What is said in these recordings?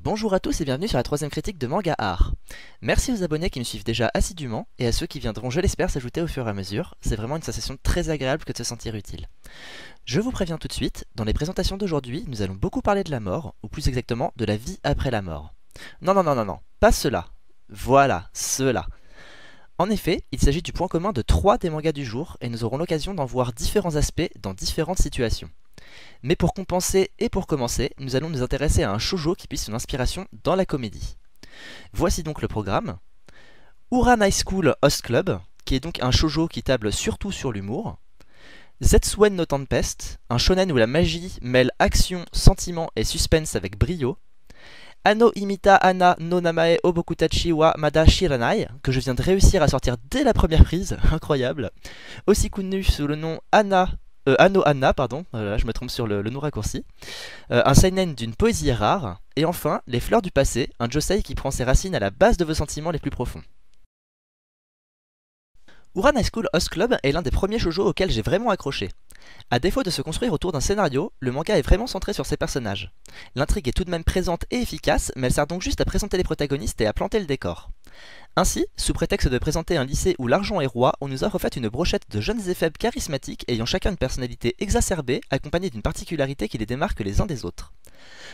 Bonjour à tous et bienvenue sur la troisième critique de Manga Art. Merci aux abonnés qui me suivent déjà assidûment et à ceux qui viendront, je l'espère, s'ajouter au fur et à mesure. C'est vraiment une sensation très agréable que de se sentir utile. Je vous préviens tout de suite, dans les présentations d'aujourd'hui, nous allons beaucoup parler de la mort, ou plus exactement de la vie après la mort. Non, pas cela. Voilà, cela. En effet, il s'agit du point commun de 3 des mangas du jour et nous aurons l'occasion d'en voir différents aspects dans différentes situations. Mais pour compenser et pour commencer, nous allons nous intéresser à un shoujo qui puise son inspiration dans la comédie. Voici donc le programme. Ouran High School Host Club, qui est donc un shoujo qui table surtout sur l'humour. Zetsuen no Tempest, un shonen où la magie mêle action, sentiment et suspense avec brio. Ano Imita Ana no Namae Obokutachi wa Mada Shiranai, que je viens de réussir à sortir dès la première prise, incroyable. Aussi connu sous le nom Ano Anna, pardon, voilà, je me trompe sur le nom raccourci. Un seinen d'une poésie rare. Et enfin, Les Fleurs du Passé, un josei qui prend ses racines à la base de vos sentiments les plus profonds. Ouran High School Host Club est l'un des premiers shoujo auxquels j'ai vraiment accroché. A défaut de se construire autour d'un scénario, le manga est vraiment centré sur ses personnages. L'intrigue est tout de même présente et efficace, mais elle sert donc juste à présenter les protagonistes et à planter le décor. Ainsi, sous prétexte de présenter un lycée où l'argent est roi, on nous a refait une brochette de jeunes et faibles charismatiques ayant chacun une personnalité exacerbée, accompagnée d'une particularité qui les démarque les uns des autres.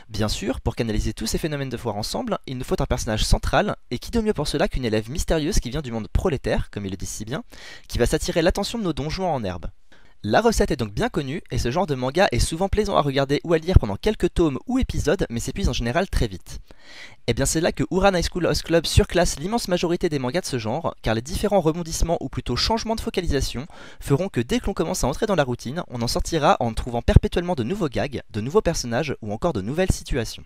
Bien sûr, pour canaliser tous ces phénomènes de foire ensemble, il nous faut un personnage central, et qui de mieux pour cela qu'une élève mystérieuse qui vient du monde prolétaire, comme il le dit si bien, qui va s'attirer l'attention de nos donjons en herbe. La recette est donc bien connue, et ce genre de manga est souvent plaisant à regarder ou à lire pendant quelques tomes ou épisodes, mais s'épuise en général très vite. Et bien c'est là que Ouran High School Host Club surclasse l'immense majorité des mangas de ce genre, car les différents rebondissements ou plutôt changements de focalisation feront que dès que l'on commence à entrer dans la routine, on en sortira en trouvant perpétuellement de nouveaux gags, de nouveaux personnages ou encore de nouvelles situations.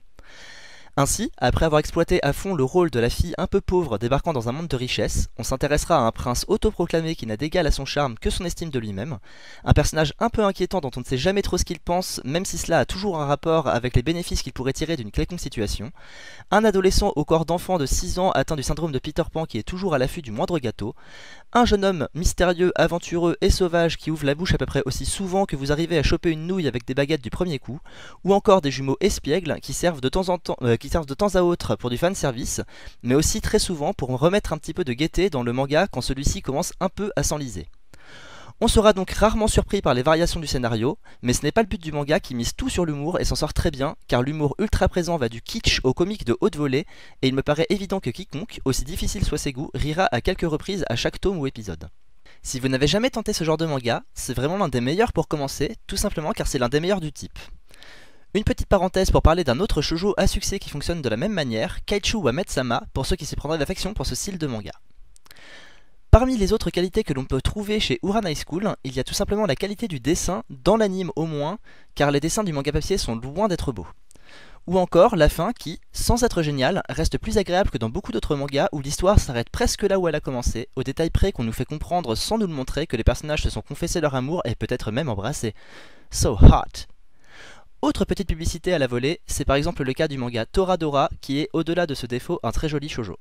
Ainsi, après avoir exploité à fond le rôle de la fille un peu pauvre débarquant dans un monde de richesse, on s'intéressera à un prince autoproclamé qui n'a d'égal à son charme que son estime de lui-même, un personnage un peu inquiétant dont on ne sait jamais trop ce qu'il pense, même si cela a toujours un rapport avec les bénéfices qu'il pourrait tirer d'une quelconque situation, un adolescent au corps d'enfant de 6 ans atteint du syndrome de Peter Pan qui est toujours à l'affût du moindre gâteau, un jeune homme mystérieux, aventureux et sauvage qui ouvre la bouche à peu près aussi souvent que vous arrivez à choper une nouille avec des baguettes du premier coup, ou encore des jumeaux espiègles qui servent de temps à autre pour du fanservice, mais aussi très souvent pour remettre un petit peu de gaieté dans le manga quand celui-ci commence un peu à s'enliser. On sera donc rarement surpris par les variations du scénario, mais ce n'est pas le but du manga qui mise tout sur l'humour et s'en sort très bien, car l'humour ultra présent va du kitsch au comique de haute volée, et il me paraît évident que quiconque, aussi difficile soient ses goûts, rira à quelques reprises à chaque tome ou épisode. Si vous n'avez jamais tenté ce genre de manga, c'est vraiment l'un des meilleurs pour commencer, tout simplement car c'est l'un des meilleurs du type. Une petite parenthèse pour parler d'un autre shoujo à succès qui fonctionne de la même manière, Kaichu wa Metsama, pour ceux qui s'y prendraient d'affection pour ce style de manga. Parmi les autres qualités que l'on peut trouver chez Ouran High School, il y a tout simplement la qualité du dessin, dans l'anime au moins, car les dessins du manga papier sont loin d'être beaux. Ou encore la fin qui, sans être géniale, reste plus agréable que dans beaucoup d'autres mangas où l'histoire s'arrête presque là où elle a commencé, au détail près qu'on nous fait comprendre sans nous le montrer que les personnages se sont confessés leur amour et peut-être même embrassés. So hot! Autre petite publicité à la volée, c'est par exemple le cas du manga Toradora qui est, au-delà de ce défaut, un très joli shoujo.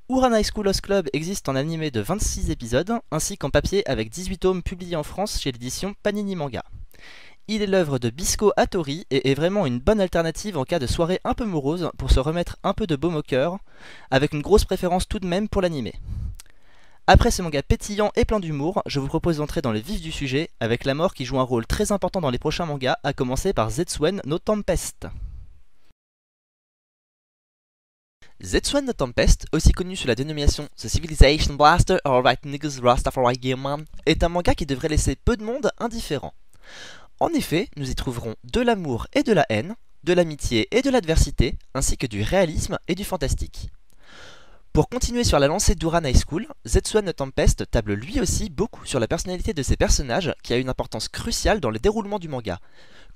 Ouran High School Host Club existe en animé de 26 épisodes, ainsi qu'en papier avec 18 tomes publiés en France chez l'édition Panini Manga. Il est l'œuvre de Bisco Hattori et est vraiment une bonne alternative en cas de soirée un peu morose pour se remettre un peu de baume au cœur, avec une grosse préférence tout de même pour l'animé. Après ce manga pétillant et plein d'humour, je vous propose d'entrer dans le vif du sujet, avec la mort qui joue un rôle très important dans les prochains mangas, à commencer par Zetsuen no Tempest. Zetsuen no Tempest, aussi connu sous la dénomination The Civilization Blaster Alright Niggas Rastafari Gamer, est un manga qui devrait laisser peu de monde indifférent. En effet, nous y trouverons de l'amour et de la haine, de l'amitié et de l'adversité, ainsi que du réalisme et du fantastique. Pour continuer sur la lancée d'Ouran High School, Zetsuen no Tempest table lui aussi beaucoup sur la personnalité de ses personnages qui a une importance cruciale dans le déroulement du manga.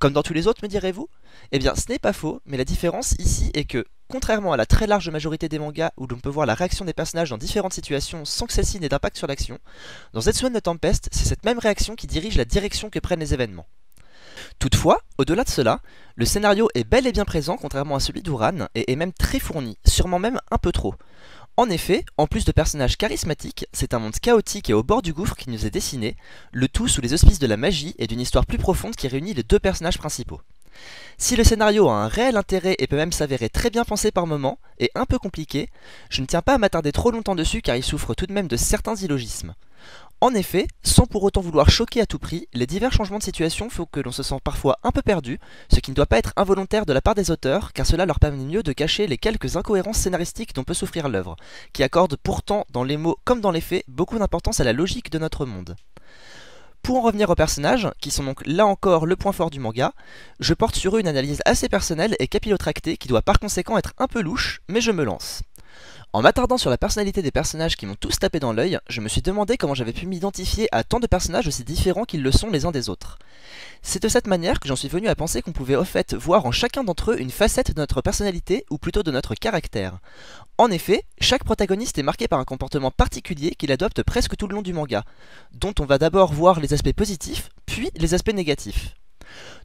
Comme dans tous les autres, me direz-vous? Eh bien, ce n'est pas faux, mais la différence ici est que, contrairement à la très large majorité des mangas où l'on peut voir la réaction des personnages dans différentes situations sans que celle-ci n'ait d'impact sur l'action, dans Zetsuen no Tempest, c'est cette même réaction qui dirige la direction que prennent les événements. Toutefois, au-delà de cela, le scénario est bel et bien présent contrairement à celui d'Ouran et est même très fourni, sûrement même un peu trop. En effet, en plus de personnages charismatiques, c'est un monde chaotique et au bord du gouffre qui nous est dessiné, le tout sous les auspices de la magie et d'une histoire plus profonde qui réunit les deux personnages principaux. Si le scénario a un réel intérêt et peut même s'avérer très bien pensé par moments, et un peu compliqué, je ne tiens pas à m'attarder trop longtemps dessus car il souffre tout de même de certains illogismes. En effet, sans pour autant vouloir choquer à tout prix, les divers changements de situation font que l'on se sent parfois un peu perdu, ce qui ne doit pas être involontaire de la part des auteurs, car cela leur permet mieux de cacher les quelques incohérences scénaristiques dont peut souffrir l'œuvre, qui accorde pourtant, dans les mots comme dans les faits, beaucoup d'importance à la logique de notre monde. Pour en revenir aux personnages, qui sont donc là encore le point fort du manga, je porte sur eux une analyse assez personnelle et capillotractée qui doit par conséquent être un peu louche, mais je me lance. En m'attardant sur la personnalité des personnages qui m'ont tous tapé dans l'œil, je me suis demandé comment j'avais pu m'identifier à tant de personnages aussi différents qu'ils le sont les uns des autres. C'est de cette manière que j'en suis venu à penser qu'on pouvait au fait voir en chacun d'entre eux une facette de notre personnalité, ou plutôt de notre caractère. En effet, chaque protagoniste est marqué par un comportement particulier qu'il adopte presque tout le long du manga, dont on va d'abord voir les aspects positifs, puis les aspects négatifs.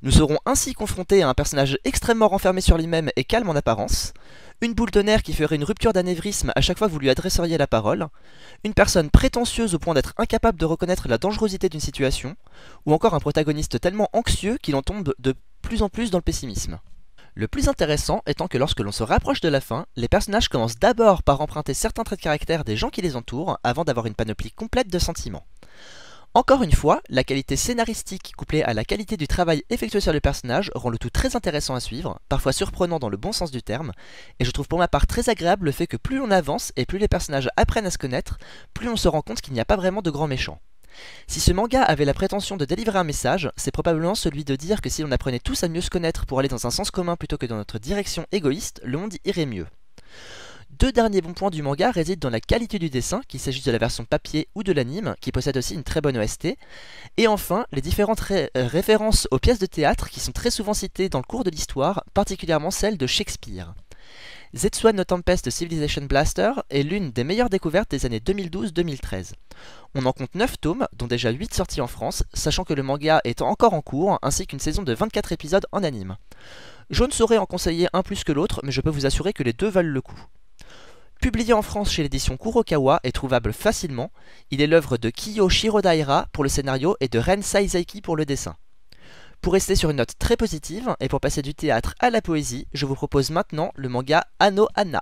Nous serons ainsi confrontés à un personnage extrêmement renfermé sur lui-même et calme en apparence, une boule de nerfs qui ferait une rupture d'anévrisme à chaque fois que vous lui adresseriez la parole, une personne prétentieuse au point d'être incapable de reconnaître la dangerosité d'une situation, ou encore un protagoniste tellement anxieux qu'il en tombe de plus en plus dans le pessimisme. Le plus intéressant étant que lorsque l'on se rapproche de la fin, les personnages commencent d'abord par emprunter certains traits de caractère des gens qui les entourent avant d'avoir une panoplie complète de sentiments. Encore une fois, la qualité scénaristique couplée à la qualité du travail effectué sur les personnages rend le tout très intéressant à suivre, parfois surprenant dans le bon sens du terme, et je trouve pour ma part très agréable le fait que plus on avance et plus les personnages apprennent à se connaître, plus on se rend compte qu'il n'y a pas vraiment de grands méchants. Si ce manga avait la prétention de délivrer un message, c'est probablement celui de dire que si on apprenait tous à mieux se connaître pour aller dans un sens commun plutôt que dans notre direction égoïste, le monde irait mieux. Deux derniers bons points du manga résident dans la qualité du dessin, qu'il s'agisse de la version papier ou de l'anime, qui possède aussi une très bonne OST, et enfin les différentes références aux pièces de théâtre qui sont très souvent citées dans le cours de l'histoire, particulièrement celles de Shakespeare. Zetsuan no Tempest Civilization Blaster est l'une des meilleures découvertes des années 2012-2013. On en compte 9 tomes, dont déjà 8 sortis en France, sachant que le manga est encore en cours, ainsi qu'une saison de 24 épisodes en anime. Je ne saurais en conseiller un plus que l'autre, mais je peux vous assurer que les deux valent le coup. Publié en France chez l'édition Kurokawa et trouvable facilement, il est l'œuvre de Kiyo Shirodaira pour le scénario et de Ren Saizaki pour le dessin. Pour rester sur une note très positive, et pour passer du théâtre à la poésie, je vous propose maintenant le manga Ano Anna.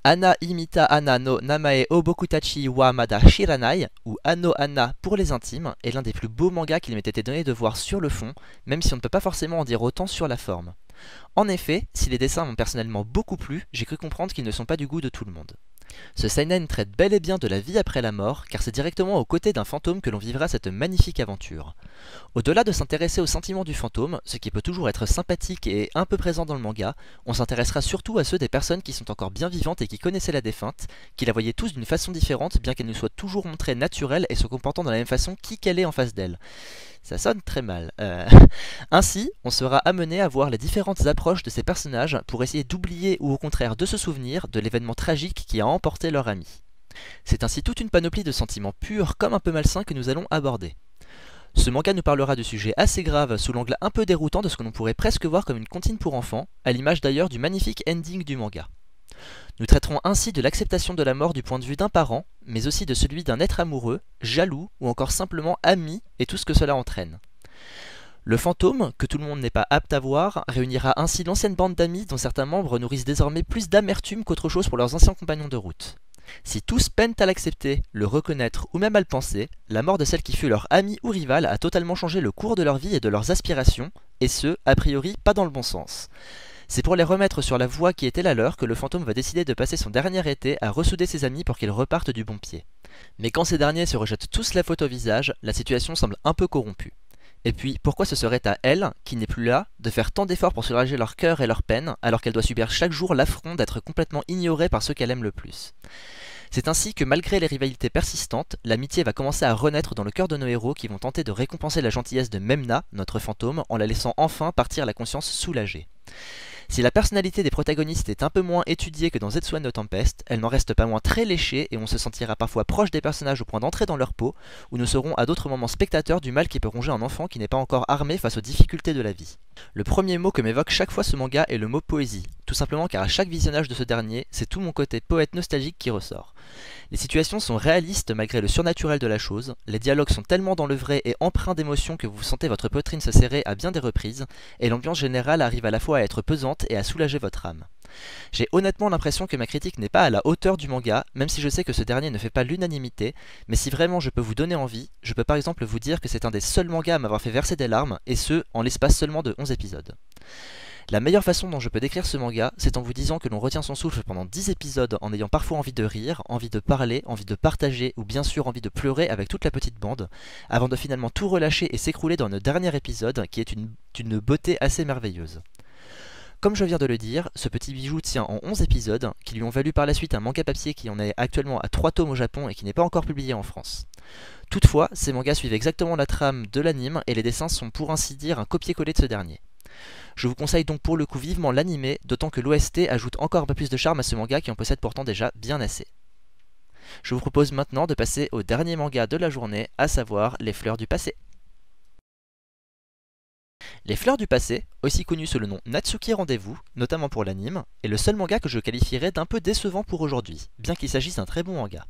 Ana imita Ana no Namae Obokutachi wa Mada Shiranai, ou Ano Anna pour les intimes, est l'un des plus beaux mangas qu'il m'ait été donné de voir sur le fond, même si on ne peut pas forcément en dire autant sur la forme. En effet, si les dessins m'ont personnellement beaucoup plu, j'ai cru comprendre qu'ils ne sont pas du goût de tout le monde. Ce seinen traite bel et bien de la vie après la mort, car c'est directement aux côtés d'un fantôme que l'on vivra cette magnifique aventure. Au-delà de s'intéresser aux sentiments du fantôme, ce qui peut toujours être sympathique et un peu présent dans le manga, on s'intéressera surtout à ceux des personnes qui sont encore bien vivantes et qui connaissaient la défunte, qui la voyaient tous d'une façon différente, bien qu'elle nous soit toujours montrée naturelle et se comportant de la même façon qui qu'elle est en face d'elle. Ça sonne très mal. Ainsi, on sera amené à voir les différentes approches de ces personnages pour essayer d'oublier ou au contraire de se souvenir de l'événement tragique qui a emporté leur ami. C'est ainsi toute une panoplie de sentiments purs comme un peu malsains que nous allons aborder. Ce manga nous parlera de sujets assez graves sous l'angle un peu déroutant de ce que l'on pourrait presque voir comme une comptine pour enfants, à l'image d'ailleurs du magnifique ending du manga. Nous traiterons ainsi de l'acceptation de la mort du point de vue d'un parent, mais aussi de celui d'un être amoureux, jaloux ou encore simplement ami et tout ce que cela entraîne. Le fantôme, que tout le monde n'est pas apte à voir, réunira ainsi l'ancienne bande d'amis dont certains membres nourrissent désormais plus d'amertume qu'autre chose pour leurs anciens compagnons de route. Si tous peinent à l'accepter, le reconnaître ou même à le penser, la mort de celle qui fut leur amie ou rivale a totalement changé le cours de leur vie et de leurs aspirations, et ce, a priori, pas dans le bon sens. C'est pour les remettre sur la voie qui était la leur que le fantôme va décider de passer son dernier été à ressouder ses amis pour qu'ils repartent du bon pied. Mais quand ces derniers se rejettent tous la faute au visage, la situation semble un peu corrompue. Et puis, pourquoi ce serait à elle, qui n'est plus là, de faire tant d'efforts pour soulager leur cœur et leur peine, alors qu'elle doit subir chaque jour l'affront d'être complètement ignorée par ceux qu'elle aime le plus? C'est ainsi que malgré les rivalités persistantes, l'amitié va commencer à renaître dans le cœur de nos héros qui vont tenter de récompenser la gentillesse de Memna, notre fantôme, en la laissant enfin partir la conscience soulagée. Si la personnalité des protagonistes est un peu moins étudiée que dans Zetsu no Tempest, elle n'en reste pas moins très léchée et on se sentira parfois proche des personnages au point d'entrer dans leur peau, où nous serons à d'autres moments spectateurs du mal qui peut ronger un enfant qui n'est pas encore armé face aux difficultés de la vie. Le premier mot que m'évoque chaque fois ce manga est le mot poésie, tout simplement car à chaque visionnage de ce dernier, c'est tout mon côté poète nostalgique qui ressort. Les situations sont réalistes malgré le surnaturel de la chose, les dialogues sont tellement dans le vrai et empreints d'émotion que vous sentez votre poitrine se serrer à bien des reprises, et l'ambiance générale arrive à la fois à être pesante et à soulager votre âme. J'ai honnêtement l'impression que ma critique n'est pas à la hauteur du manga, même si je sais que ce dernier ne fait pas l'unanimité, mais si vraiment je peux vous donner envie, je peux par exemple vous dire que c'est un des seuls mangas à m'avoir fait verser des larmes, et ce, en l'espace seulement de 11 épisodes. La meilleure façon dont je peux décrire ce manga, c'est en vous disant que l'on retient son souffle pendant 10 épisodes en ayant parfois envie de rire, envie de parler, envie de partager ou bien sûr envie de pleurer avec toute la petite bande, avant de finalement tout relâcher et s'écrouler dans le dernier épisode qui est d'une beauté assez merveilleuse. Comme je viens de le dire, ce petit bijou tient en 11 épisodes, qui lui ont valu par la suite un manga papier qui en est actuellement à 3 tomes au Japon et qui n'est pas encore publié en France. Toutefois, ces mangas suivent exactement la trame de l'anime et les dessins sont pour ainsi dire un copier-coller de ce dernier. Je vous conseille donc pour le coup vivement l'anime, d'autant que l'OST ajoute encore un peu plus de charme à ce manga qui en possède pourtant déjà bien assez. Je vous propose maintenant de passer au dernier manga de la journée, à savoir Les Fleurs du Passé. Les Fleurs du Passé, aussi connu sous le nom Natsuki Rendez-vous, notamment pour l'anime, est le seul manga que je qualifierais d'un peu décevant pour aujourd'hui, bien qu'il s'agisse d'un très bon manga.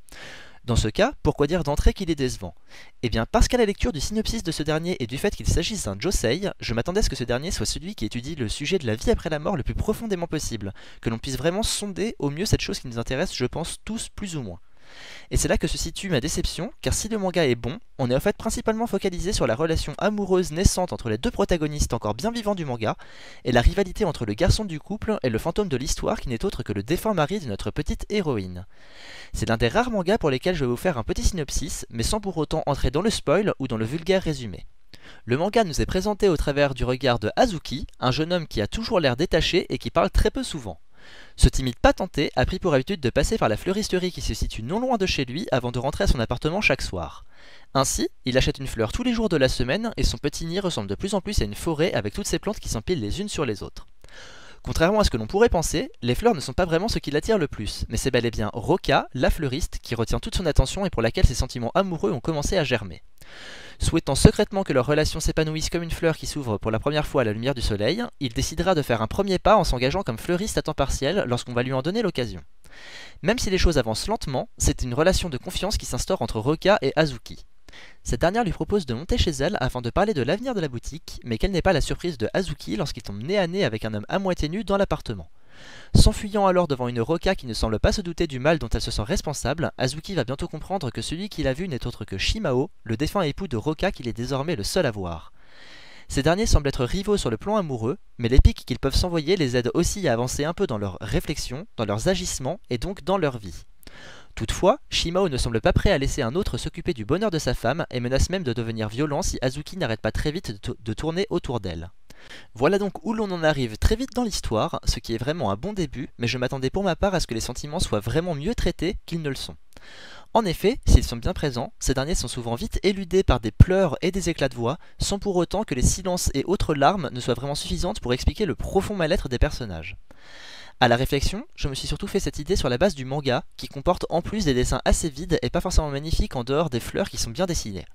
Dans ce cas, pourquoi dire d'entrée qu'il est décevant? Eh bien parce qu'à la lecture du synopsis de ce dernier et du fait qu'il s'agisse d'un josei, je m'attendais à ce que ce dernier soit celui qui étudie le sujet de la vie après la mort le plus profondément possible, que l'on puisse vraiment sonder au mieux cette chose qui nous intéresse, je pense, tous plus ou moins. Et c'est là que se situe ma déception, car si le manga est bon, on est en fait principalement focalisé sur la relation amoureuse naissante entre les deux protagonistes encore bien vivants du manga, et la rivalité entre le garçon du couple et le fantôme de l'histoire qui n'est autre que le défunt mari de notre petite héroïne. C'est l'un des rares mangas pour lesquels je vais vous faire un petit synopsis, mais sans pour autant entrer dans le spoil ou dans le vulgaire résumé. Le manga nous est présenté au travers du regard de Hazuki, un jeune homme qui a toujours l'air détaché et qui parle très peu souvent. Ce timide patenté a pris pour habitude de passer par la fleuristerie qui se situe non loin de chez lui avant de rentrer à son appartement chaque soir. Ainsi, il achète une fleur tous les jours de la semaine et son petit nid ressemble de plus en plus à une forêt avec toutes ces plantes qui s'empilent les unes sur les autres. Contrairement à ce que l'on pourrait penser, les fleurs ne sont pas vraiment ce qui l'attire le plus, mais c'est bel et bien Roka, la fleuriste, qui retient toute son attention et pour laquelle ses sentiments amoureux ont commencé à germer. Souhaitant secrètement que leur relation s'épanouisse comme une fleur qui s'ouvre pour la première fois à la lumière du soleil, il décidera de faire un premier pas en s'engageant comme fleuriste à temps partiel lorsqu'on va lui en donner l'occasion. Même si les choses avancent lentement, c'est une relation de confiance qui s'instaure entre Roka et Hazuki. Cette dernière lui propose de monter chez elle afin de parler de l'avenir de la boutique, mais quelle n'est pas la surprise de Hazuki lorsqu'il tombe nez à nez avec un homme à moitié nu dans l'appartement. S'enfuyant alors devant une Roka qui ne semble pas se douter du mal dont elle se sent responsable, Hazuki va bientôt comprendre que celui qu'il a vu n'est autre que Shimao, le défunt époux de Roka qu'il est désormais le seul à voir. Ces derniers semblent être rivaux sur le plan amoureux, mais les pics qu'ils peuvent s'envoyer les aident aussi à avancer un peu dans leurs réflexions, dans leurs agissements et donc dans leur vie. Toutefois, Shimao ne semble pas prêt à laisser un autre s'occuper du bonheur de sa femme et menace même de devenir violent si Hazuki n'arrête pas très vite de tourner autour d'elle. Voilà donc où l'on en arrive très vite dans l'histoire, ce qui est vraiment un bon début, mais je m'attendais pour ma part à ce que les sentiments soient vraiment mieux traités qu'ils ne le sont. En effet, s'ils sont bien présents, ces derniers sont souvent vite éludés par des pleurs et des éclats de voix, sans pour autant que les silences et autres larmes ne soient vraiment suffisantes pour expliquer le profond mal-être des personnages. À la réflexion, je me suis surtout fait cette idée sur la base du manga, qui comporte en plus des dessins assez vides et pas forcément magnifiques en dehors des fleurs qui sont bien dessinées.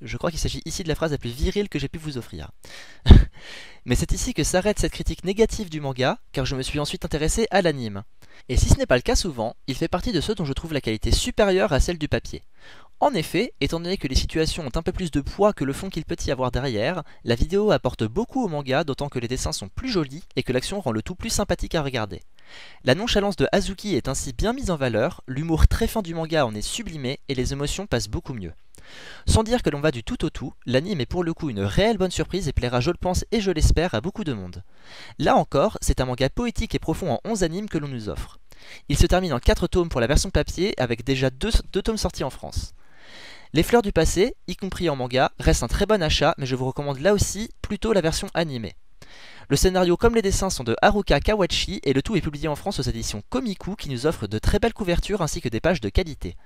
Je crois qu'il s'agit ici de la phrase la plus virile que j'ai pu vous offrir. Mais c'est ici que s'arrête cette critique négative du manga, car je me suis ensuite intéressé à l'anime. Et si ce n'est pas le cas souvent, il fait partie de ceux dont je trouve la qualité supérieure à celle du papier. En effet, étant donné que les situations ont un peu plus de poids que le fond qu'il peut y avoir derrière, la vidéo apporte beaucoup au manga, d'autant que les dessins sont plus jolis et que l'action rend le tout plus sympathique à regarder. La nonchalance de Hazuki est ainsi bien mise en valeur, l'humour très fin du manga en est sublimé et les émotions passent beaucoup mieux. Sans dire que l'on va du tout au tout, l'anime est pour le coup une réelle bonne surprise et plaira, je le pense et je l'espère, à beaucoup de monde. Là encore, c'est un manga poétique et profond en 11 animes que l'on nous offre. Il se termine en 4 tomes pour la version papier, avec déjà 2 tomes sortis en France. Les Fleurs du Passé, y compris en manga, restent un très bon achat, mais je vous recommande là aussi plutôt la version animée. Le scénario comme les dessins sont de Haruka Kawachi et le tout est publié en France aux éditions Komiku qui nous offrent de très belles couvertures ainsi que des pages de qualité.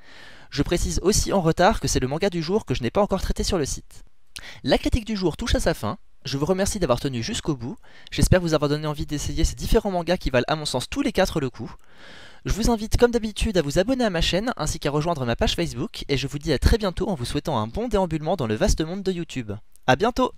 Je précise aussi en retard que c'est le manga du jour que je n'ai pas encore traité sur le site. La critique du jour touche à sa fin. Je vous remercie d'avoir tenu jusqu'au bout, j'espère vous avoir donné envie d'essayer ces différents mangas qui valent à mon sens tous les 4 le coup. Je vous invite comme d'habitude à vous abonner à ma chaîne ainsi qu'à rejoindre ma page Facebook et je vous dis à très bientôt en vous souhaitant un bon déambulement dans le vaste monde de YouTube. A bientôt!